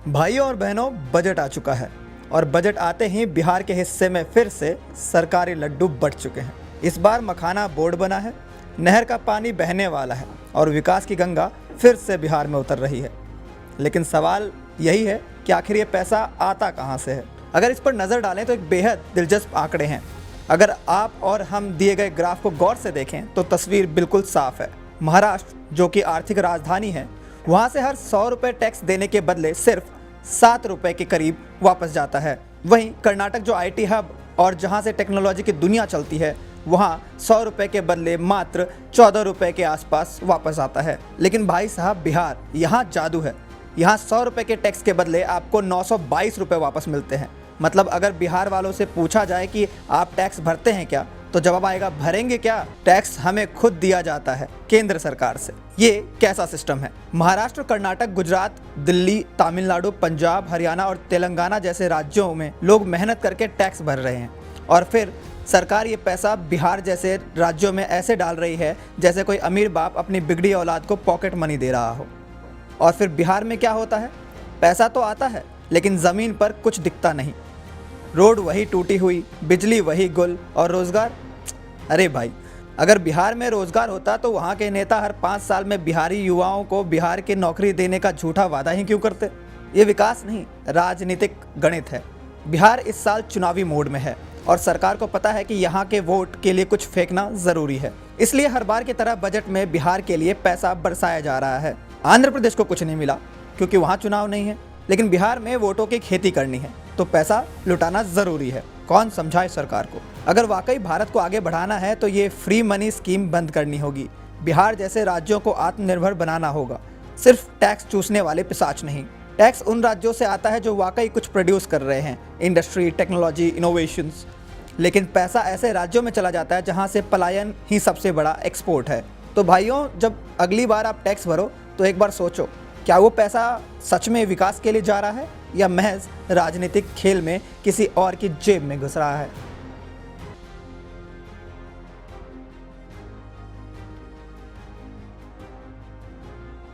भाइयों और बहनों, बजट आ चुका है और बजट आते ही बिहार के हिस्से में फिर से सरकारी लड्डू बंट चुके हैं। इस बार मखाना बोर्ड बना है, नहर का पानी बहने वाला है और विकास की गंगा फिर से बिहार में उतर रही है। लेकिन सवाल यही है कि आखिर ये पैसा आता कहाँ से है। अगर इस पर नज़र डालें तो एक बेहद दिलचस्प आंकड़े हैं। अगर आप और हम दिए गए ग्राफ को गौर से देखें तो तस्वीर बिल्कुल साफ है। महाराष्ट्र, जो कि आर्थिक राजधानी है, वहाँ से हर 100 रुपये टैक्स देने के बदले सिर्फ 7 रुपये के करीब वापस जाता है। वहीं कर्नाटक, जो IT हब और जहाँ से टेक्नोलॉजी की दुनिया चलती है, वहाँ 100 रुपये के बदले मात्र 14 रुपये के आसपास वापस आता है। लेकिन भाई साहब, बिहार, यहाँ जादू है। यहाँ 100 रुपये के टैक्स के बदले आपको 922 रुपये वापस मिलते हैं। मतलब अगर बिहार वालों से पूछा जाए कि आप टैक्स भरते हैं क्या, तो जवाब आएगा, भरेंगे क्या, टैक्स हमें खुद दिया जाता है केंद्र सरकार से। ये कैसा सिस्टम है। महाराष्ट्र, कर्नाटक, गुजरात, दिल्ली, तमिलनाडु, पंजाब, हरियाणा और तेलंगाना जैसे राज्यों में लोग मेहनत करके टैक्स भर रहे हैं और फिर सरकार ये पैसा बिहार जैसे राज्यों में ऐसे डाल रही है जैसे कोई अमीर बाप अपनी बिगड़ी औलाद को पॉकेट मनी दे रहा हो। और फिर बिहार में क्या होता है, पैसा तो आता है लेकिन ज़मीन पर कुछ दिखता नहीं। रोड वही टूटी हुई, बिजली वही गुल और रोज़गार। अरे भाई, अगर बिहार में रोज़गार होता तो वहाँ के नेता हर 5 साल में बिहारी युवाओं को बिहार की नौकरी देने का झूठा वादा ही क्यों करते। ये विकास नहीं, राजनीतिक गणित है। बिहार इस साल चुनावी मोड में है और सरकार को पता है कि यहाँ के वोट के लिए कुछ फेंकना ज़रूरी है। इसलिए हर बार की तरह बजट में बिहार के लिए पैसा बरसाया जा रहा है। आंध्र प्रदेश को कुछ नहीं मिला क्योंकि वहाँ चुनाव नहीं है, लेकिन बिहार में वोटों की खेती करनी है तो पैसा लुटाना ज़रूरी है। कौन समझाए सरकार को। अगर वाकई भारत को आगे बढ़ाना है तो ये फ्री मनी स्कीम बंद करनी होगी। बिहार जैसे राज्यों को आत्मनिर्भर बनाना होगा, सिर्फ टैक्स चूसने वाले पिशाच नहीं। टैक्स उन राज्यों से आता है जो वाकई कुछ प्रोड्यूस कर रहे हैं, इंडस्ट्री, टेक्नोलॉजी, इनोवेशंस। लेकिन पैसा ऐसे राज्यों में चला जाता है जहाँ से पलायन ही सबसे बड़ा एक्सपोर्ट है। तो भाइयों, जब अगली बार आप टैक्स भरो तो एक बार सोचो, क्या वो पैसा सच में विकास के लिए जा रहा है या महज राजनीतिक खेल में किसी और की जेब में घुस रहा है।